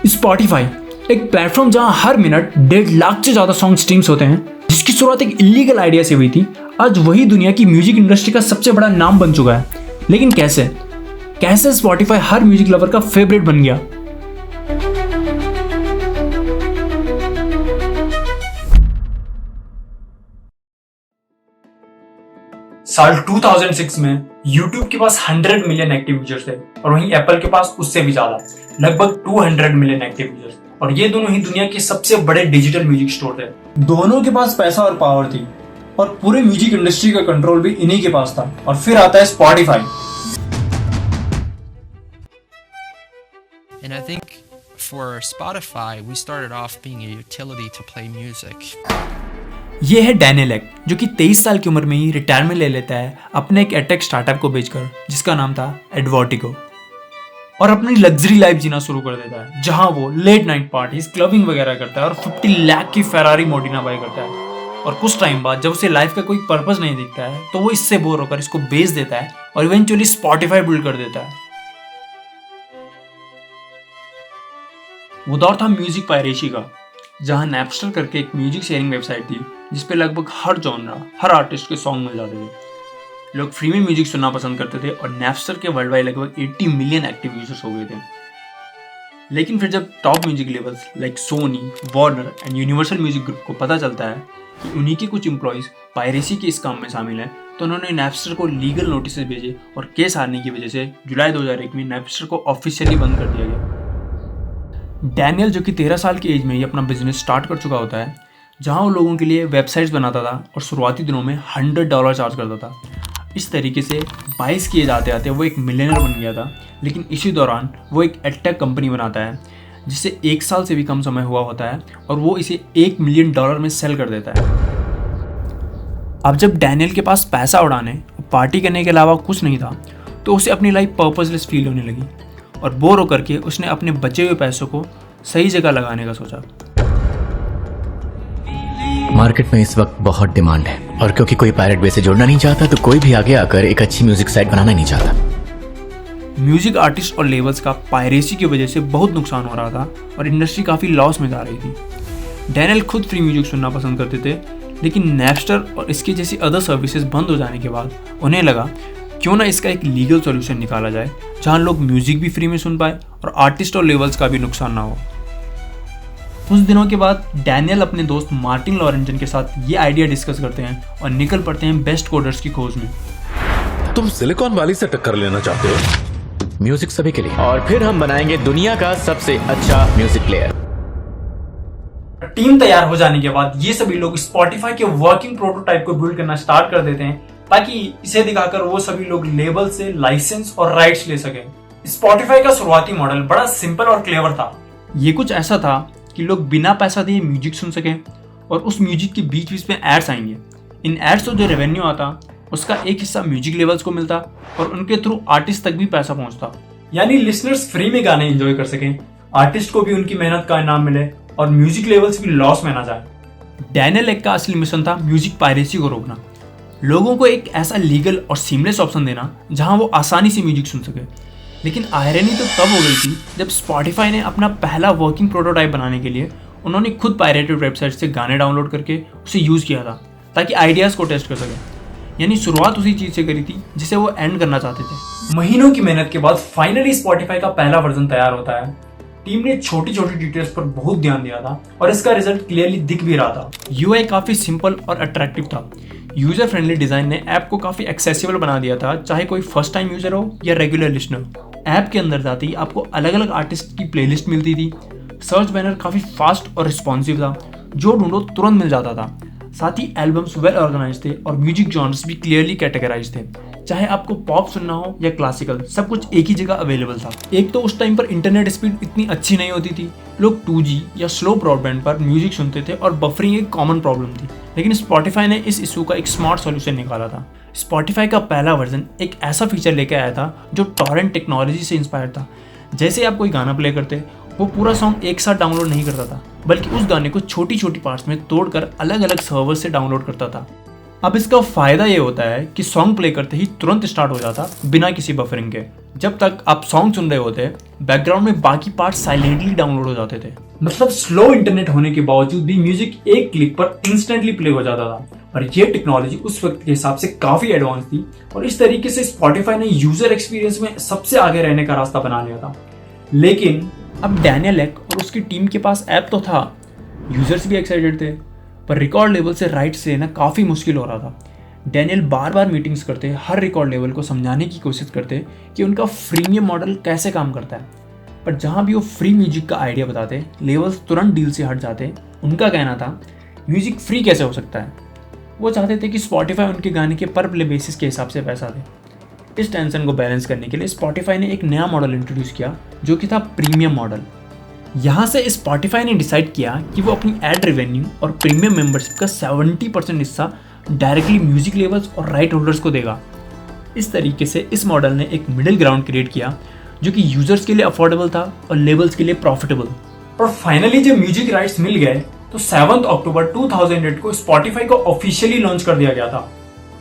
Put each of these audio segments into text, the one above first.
Spotify एक platform जहां हर minute 1.5 lakh से ज्यादा सॉन्ग स्ट्रीम्स होते हैं, जिसकी शुरुआत एक इलीगल आइडिया से हुई थी, आज वही दुनिया की म्यूजिक इंडस्ट्री का सबसे बड़ा नाम बन चुका है। लेकिन कैसे स्पॉटिफाई हर म्यूजिक लवर का फेवरेट बन गया? साल 2006 में YouTube के पास 100 मिलियन एक्टिव यूजर्स थे और वहीं एप्पल के पास उससे भी ज्यादा, लगभग 200 मिलियन एक्टिव यूजर्स। और ये दोनों ही दुनिया के सबसे बड़े डिजिटल म्यूजिक स्टोर थे। दोनों के पास पैसा और पावर थी और पूरे म्यूजिक इंडस्ट्री का कंट्रोल भी इन्हीं के पास था। और फिर आता है Spotify. And I think for Spotify, we started off being a utility to play music. ये है डैनियल एक, जो कि 23 साल की उम्र में ही रिटायरमेंट ले लेता है अपने एक एडटेक स्टार्टअप को बेचकर, जिसका नाम था एडवर्टिगो, और अपनी लग्जरी लाइफ जीना शुरू कर देता है, जहां वो लेट नाइट पार्टीज, क्लबिंग वगैरह करता है और 50 लाख की फेरारी मोडिना बाय करता है। और कुछ टाइम बाद जब उसे लाइफ का कोई पर्पस नहीं दिखता है, तो वो इससे बोर होकर इसको बेच देता है और इवेंचुअली स्पॉटिफाई बिल्ड कर देता है। वो दौर था म्यूजिक पायरेसी का, जहां नैपस्टर करके एक म्यूजिक शेयरिंग वेबसाइट थी, जिसपे लगभग हर जॉनरा, हर आर्टिस्ट के सॉन्ग मिल जाते थे। लोग फ्री में म्यूजिक सुनना पसंद करते थे और नैपस्टर के वर्ल्ड वाइड लगभग 80 मिलियन एक्टिव यूजर्स हो गए थे। लेकिन फिर जब top music labels like Sony, Warner and universal music group को पता चलता है कि उन्हीं के कुछ एम्प्लॉइज पायरेसी के इस काम में शामिल हैं, तो उन्होंने नैपस्टर को लीगल नोटिस भेजे और केस हारने की वजह से जुलाई 2001 में नैपस्टर को ऑफिशियली बंद कर दिया गया। डैनियल, जो कि 13 साल की एज में ही अपना बिजनेस स्टार्ट कर चुका होता है, जहां वो लोगों के लिए वेबसाइट्स बनाता था और शुरुआती दिनों में $100 चार्ज करता था। इस तरीके से 22 की एज आते आते वो एक मिलियनर बन गया था। लेकिन इसी दौरान वो एक एडटेक कंपनी बनाता है, जिसे 1 साल से भी कम समय हुआ होता है, और वो इसे $1 मिलियन में सेल कर देता है। अब जब डैनियल के पास पैसा उड़ाने और पार्टी करने के अलावा कुछ नहीं था, तो उसे अपनी लाइफ पर्पसलेस फील होने लगी और बोर होकर के उसने अपने बचे हुए पैसों को सही जगह लगाने का सोचा। मार्केट में इस वक्त बहुत डिमांड है, और क्योंकि कोई पायरेट वे से जुड़ना नहीं चाहता, तो कोई भी आगे आकर एक अच्छी म्यूजिक साइट बनाना नहीं चाहता। म्यूजिक आर्टिस्ट और लेबल्स का पायरेसी की वजह से बहुत नुकसान हो रहा था और इंडस्ट्री काफ़ी लॉस में जा रही थी। डैनियल खुद फ्री म्यूजिक सुनना पसंद करते थे, लेकिन नैपस्टर और इसके जैसी अदर सर्विसेज बंद हो जाने के बाद उन्हें लगा क्यों ना इसका एक लीगल सॉल्यूशन निकाला जाए, जहां लोग म्यूजिक भी फ्री में सुन पाए और आर्टिस्ट और लेबल्स का भी नुकसान ना हो। कुछ दिनों के बाद डैनियल अपने दोस्त मार्टिन लॉरेंजन के साथ ये आइडिया डिस्कस करते हैं और निकल पड़ते हैं बेस्ट कोडर्स की खोज में। तुम सिलिकॉन वैली से टक्कर लेना चाहते हो? म्यूजिक सभी के लिए, और फिर हम बनाएंगे दुनिया का सबसे अच्छा म्यूजिक प्लेयर। टीम तैयार हो जाने के बाद ये सभी लोग स्पॉटिफाई के वर्किंग प्रोटोटाइप को बिल्ड करना स्टार्ट कर देते हैं, ताकि इसे दिखाकर वो सभी लोग लेबल से लाइसेंस और राइट्स ले सकें। स्पॉटिफाई का शुरुआती मॉडल बड़ा सिंपल और क्लेवर था। ये कुछ ऐसा था कि लोग बिना पैसा दिए म्यूजिक सुन सकें, और उस म्यूजिक के बीच बीच में एड्स आएंगे। इन एड्स से जो रेवेन्यू आता, उसका एक हिस्सा म्यूजिक लेबल्स को मिलता और उनके थ्रू आर्टिस्ट तक भी पैसा पहुंचता। यानी लिसनर्स फ्री में गाने एंजॉय कर सकें, आर्टिस्ट को भी उनकी मेहनत का इनाम मिले और म्यूजिक लेवल्स भी लॉस में ना जाए। डैनियल एक का असली मिशन था म्यूजिक पायरेसी को रोकना, लोगों को एक ऐसा लीगल और सीमलेस ऑप्शन देना जहां वो आसानी से म्यूजिक सुन सके। लेकिन आयरनी तो तब हो गई थी जब स्पॉटिफाई ने अपना पहला वर्किंग प्रोटोटाइप बनाने के लिए उन्होंने खुद पायरेटेड वेबसाइट से गाने डाउनलोड करके उसे यूज़ किया था, ताकि आइडियाज़ को टेस्ट कर सके। यानी शुरुआत उसी चीज़ से करी थी जिसे वो एंड करना चाहते थे। महीनों की मेहनत के बाद फाइनली स्पॉटिफाई का पहला वर्जन तैयार होता है। टीम ने छोटी छोटी डिटेल्स पर बहुत ध्यान दिया था और इसका रिजल्ट क्लियरली दिख भी रहा था। यूआई काफ़ी सिंपल और अट्रैक्टिव था। यूजर फ्रेंडली डिजाइन ने ऐप को काफी एक्सेसिबल बना दिया था, चाहे कोई फर्स्ट टाइम यूजर हो या रेगुलर लिसनर। ऐप के अंदर जाते ही आपको अलग अलग आर्टिस्ट की प्लेलिस्ट मिलती थी। सर्च बैनर काफी फास्ट और रिस्पॉन्सिव था, जो ढूंढो तुरंत मिल जाता था। साथ ही एल्बम्स वेल ऑर्गेनाइज थे और म्यूजिक जॉनर्स भी क्लियरली कैटेगराइज थे। चाहे आपको पॉप सुनना हो या क्लासिकल, सब कुछ एक ही जगह अवेलेबल था। एक तो उस टाइम पर इंटरनेट स्पीड इतनी अच्छी नहीं होती थी, लोग 2G या स्लो ब्रॉडबैंड पर म्यूजिक सुनते थे और बफरिंग एक कॉमन प्रॉब्लम थी। लेकिन स्पॉटिफाई ने इस इशू का एक स्मार्ट सॉल्यूशन निकाला था। स्पॉटिफाई का पहला वर्जन एक ऐसा फीचर लेके आया था जो टॉरेंट टेक्नोलॉजी से इंस्पायर्ड था। जैसे आप कोई गाना प्ले करते, वो पूरा सॉन्ग एक साथ डाउनलोड नहीं करता था, बल्कि उस गाने को छोटी छोटी पार्ट्स में तोड़कर अलग अलग सर्वर से डाउनलोड करता था। अब इसका फायदा ये होता है कि सॉन्ग प्ले करते ही तुरंत स्टार्ट हो जाता बिना किसी बफरिंग के। जब तक आप सॉन्ग सुन रहे होते बैकग्राउंड में बाकी पार्ट साइलेंटली डाउनलोड हो जाते थे। मतलब स्लो इंटरनेट होने के बावजूद भी म्यूजिक एक क्लिक पर इंस्टेंटली प्ले हो जाता था। और ये टेक्नोलॉजी उस वक्त के हिसाब से काफी एडवांस थी और इस तरीके से स्पॉटिफाई ने यूजर एक्सपीरियंस में सबसे आगे रहने का रास्ता बना लिया था। लेकिन अब डैनियल एक और उसकी टीम के पास ऐप तो था, यूजर्स भी एक्साइटेड थे, पर रिकॉर्ड लेवल से राइट्स लेना काफ़ी मुश्किल हो रहा था। डैनियल बार बार मीटिंग्स करते, हर रिकॉर्ड लेवल को समझाने की कोशिश करते कि उनका फ्रीमियम मॉडल कैसे काम करता है, पर जहाँ भी वो फ्री म्यूजिक का आइडिया बताते लेवल्स तुरंत डील से हट जाते। उनका कहना था म्यूजिक फ्री कैसे हो सकता है। वो चाहते थे कि स्पॉटिफाई उनके गाने के पर प्ले बेसिस के हिसाब से पैसा दे। इस टेंशन को बैलेंस करने के लिए स्पॉटिफाई ने एक नया मॉडल इंट्रोड्यूस किया जो कि था प्रीमियम मॉडल। यहाँ से स्पॉटिफाई ने डिसाइड किया कि वो अपनी एड रेवेन्यू और प्रीमियम मेंबरशिप का 70% हिस्सा डायरेक्टली म्यूजिक लेबल्स और राइट होल्डर्स को देगा। इस तरीके से इस मॉडल ने एक मिडिल ग्राउंड क्रिएट किया जो कि यूजर्स के लिए अफोर्डेबल था और लेबल्स के लिए प्रॉफिटेबल। और फाइनली जब म्यूजिक राइट्स मिल गए तो 7 अक्टूबर 2008 को स्पॉटिफाई को ऑफिशियली लॉन्च कर दिया गया था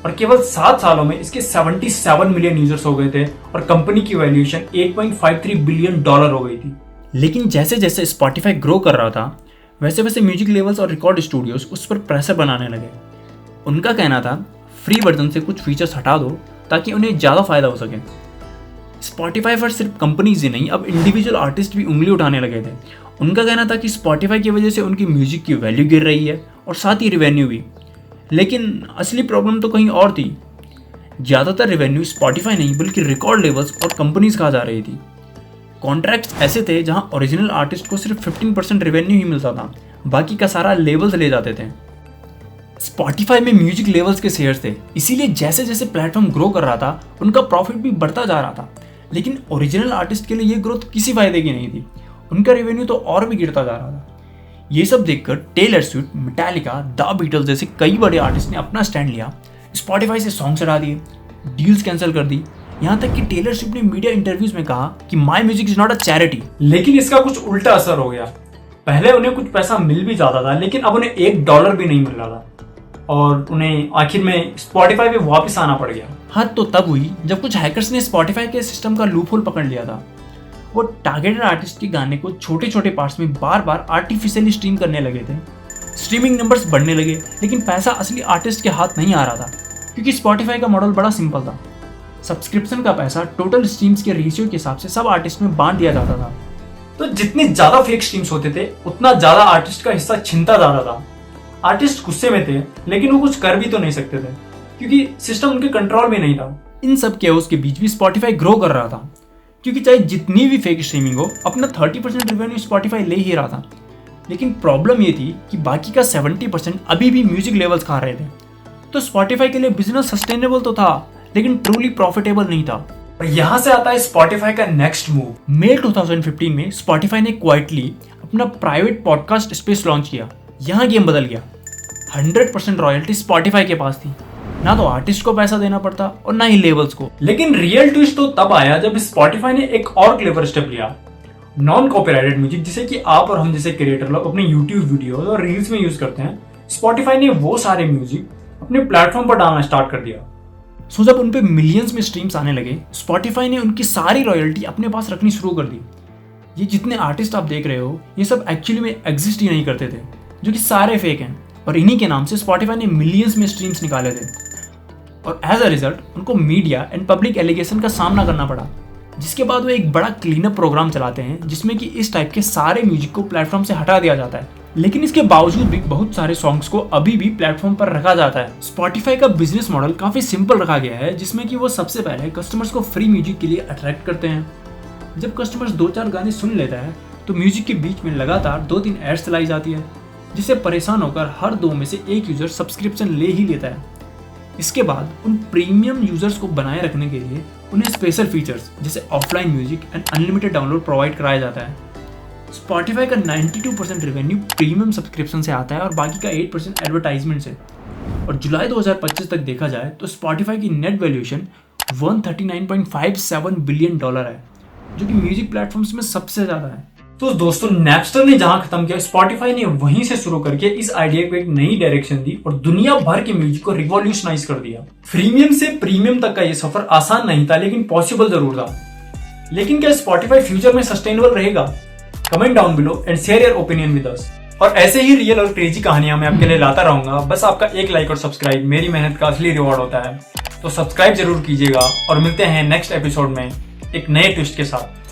और केवल 7 सालों में इसके 77 मिलियन यूजर्स हो गए थे और कंपनी की वैल्यूएशन $8.53 बिलियन हो गई थी। लेकिन जैसे जैसे स्पॉटिफाई ग्रो कर रहा था वैसे वैसे म्यूजिक लेबल्स और रिकॉर्ड स्टूडियोज उस पर प्रेशर बनाने लगे। उनका कहना था फ्री वर्जन से कुछ फीचर्स हटा दो ताकि उन्हें ज़्यादा फायदा हो सके। स्पॉटिफाई पर सिर्फ कंपनीज ही नहीं, अब इंडिविजुअल आर्टिस्ट भी उंगली उठाने लगे थे। उनका कहना था कि स्पॉटिफाई की वजह से उनकी म्यूजिक की वैल्यू गिर रही है और साथ ही रिवेन्यू भी। लेकिन असली प्रॉब्लम तो कहीं और थी। ज़्यादातर रिवेन्यू स्पॉटिफाई नहीं बल्कि रिकॉर्ड लेबल्स और कंपनीज कहा जा रही थी। कॉन्ट्रैक्ट्स ऐसे थे जहां ओरिजिनल आर्टिस्ट को सिर्फ 15% रेवेन्यू ही मिलता था, बाकी का सारा लेबल्स ले जाते थे। स्पॉटिफाई में म्यूजिक लेबल्स के शेयर थे, इसीलिए जैसे जैसे प्लेटफॉर्म ग्रो कर रहा था उनका प्रॉफिट भी बढ़ता जा रहा था। लेकिन ओरिजिनल आर्टिस्ट के लिए ये ग्रोथ किसी फायदे की नहीं थी, उनका रेवेन्यू तो और भी गिरता जा रहा था। ये सब देखकर Taylor Swift, Metallica, the Beatles जैसे कई बड़े आर्टिस्ट ने अपना स्टैंड लिया, स्पॉटिफाई से सॉन्ग्स हटा दिए, डील्स कैंसिल कर दी। यहाँ तक कि टेलर स्विफ्ट ने मीडिया इंटरव्यूज में कहा कि my music is not a charity. लेकिन इसका कुछ उल्टा असर हो गया। पहले उन्हें कुछ पैसा मिल भी जाता था लेकिन अब उन्हें $1 भी नहीं मिल रहा था और उन्हें आखिर में स्पॉटिफाई पे वापस आना पड़ गया। हद तो तब हुई जब कुछ हैकर्स ने स्पॉटिफाई के सिस्टम का लूपहोल पकड़ लिया था। वो टारगेटेड आर्टिस्ट के गाने को छोटे छोटे पार्ट्स में बार बार आर्टिफिशियली स्ट्रीम करने लगे थे। स्ट्रीमिंग नंबर्स बढ़ने लगे लेकिन पैसा असली आर्टिस्ट के हाथ नहीं आ रहा था क्योंकि स्पॉटिफाई का मॉडल बड़ा सिंपल था। सब्सक्रिप्शन का पैसा टोटल स्ट्रीम्स के रेशियो के हिसाब से सब आर्टिस्ट में बांट दिया जाता था। तो जितने ज्यादा फेक स्ट्रीम्स होते थे उतना ज्यादा आर्टिस्ट का हिस्सा छिनता जा रहा था। आर्टिस्ट गुस्से में थे लेकिन वो कुछ कर भी तो नहीं सकते थे क्योंकि सिस्टम उनके कंट्रोल में नहीं था। इन सब केओस के बीच भी स्पॉटिफाई ग्रो कर रहा था क्योंकि चाहे जितनी भी फेक स्ट्रीमिंग हो अपना 30% रेवेन्यू स्पॉटिफाई ले ही रहा था। लेकिन प्रॉब्लम ये थी कि बाकी का 70% अभी भी म्यूजिक लेवल्स खा रहे थे। तो स्पॉटिफाई के लिए बिजनेस सस्टेनेबल तो था लेकिन ट्रूली प्रॉफिटेबल नहीं था। और यहाँ से आता है स्पॉटिफाई का नेक्स्ट मूव। मई 2015 में स्पॉटिफाई ने क्वाइटली अपना प्राइवेट पॉडकास्ट स्पेस लॉन्च किया। यहाँ गेम बदल गया। 100% रॉयल्टी स्पॉटिफाई के पास थी, ना तो आर्टिस्ट को पैसा देना पड़ता और ना ही लेबल्स को। लेकिन रियल ट्विस्ट तो तब आया जब स्पॉटिफाई ने एक और क्लेवर स्टेप लिया। नॉन कॉपीराइटेड म्यूजिक जिसे कि आप और हम जैसे क्रिएटर लोग अपने यूट्यूब वीडियो और रील्स में यूज करते हैं, स्पॉटिफाई ने वो सारे म्यूजिक अपने प्लेटफॉर्म पर डालना स्टार्ट कर दिया। सो जब उन पे मिलियंस में स्ट्रीम्स आने लगे स्पॉटिफाई ने उनकी सारी रॉयल्टी अपने पास रखनी शुरू कर दी। ये जितने आर्टिस्ट आप देख रहे हो ये सब एक्चुअली में एग्जिस्ट ही नहीं करते थे, जो कि सारे फेक हैं और इन्हीं के नाम से स्पॉटिफाई ने मिलियंस में स्ट्रीम्स निकाले थे। और एज अ रिजल्ट उनको मीडिया एंड पब्लिक एलिगेशन का सामना करना पड़ा, जिसके बाद वो एक बड़ा क्लीन अप प्रोग्राम चलाते हैं जिसमें कि इस टाइप के सारे म्यूजिक को प्लेटफॉर्म से हटा दिया जाता है। लेकिन इसके बावजूद भी बहुत सारे सॉन्ग्स को अभी भी प्लेटफॉर्म पर रखा जाता है। स्पॉटिफाई का बिजनेस मॉडल काफी सिंपल रखा गया है जिसमें कि वो सबसे पहले कस्टमर्स को फ्री म्यूजिक के लिए अट्रैक्ट करते हैं। जब कस्टमर्स 2-4 गाने सुन लेता है तो म्यूजिक के बीच में लगातार 2-3 एड्स चलाई जाती है, जिससे परेशान होकर हर 2 में से एक यूजर सब्सक्रिप्शन ले ही लेता है। इसके बाद उन प्रीमियम यूजर्स को बनाए रखने के लिए उन्हें स्पेशल फीचर्स जैसे offline music and unlimited download provide कराया जाता है। स्पॉटिफाई का 92% रेवेन्यू प्रीमियम सब्सक्रिप्शन से आता है और बाकी का 8% एडवर्टाइजमेंट से। और जुलाई 2025 तक देखा जाए तो स्पॉटिफाई की नेट वैल्यूएशन $139.57 बिलियन है, जो कि म्यूजिक प्लेटफॉर्म्स में सबसे ज़्यादा है। तो दोस्तों नैपस्टर ने जहां खत्म किया, स्पॉटिफाई ने वहीं से शुरू करके इस आइडिया को एक नई डायरेक्शन दी और दुनिया भर के म्यूजिक को रिवॉल्यूशनाइज कर दिया। फ्रीमियम से प्रीमियम तक का ये सफर आसान नहीं था, लेकिन पॉसिबल जरूर था। लेकिन क्या स्पॉटिफाई फ्यूचर में सस्टेनेबल रहेगा? Comment down below and share your opinion with us. और ऐसे ही रियल और क्रेजी कहानियां मैं आपके लिए लाता रहूंगा। बस आपका एक लाइक और सब्सक्राइब मेरी मेहनत का असली रिवॉर्ड होता है। तो सब्सक्राइब जरूर कीजिएगा और मिलते हैं नेक्स्ट एपिसोड में एक नए ट्विस्ट के साथ।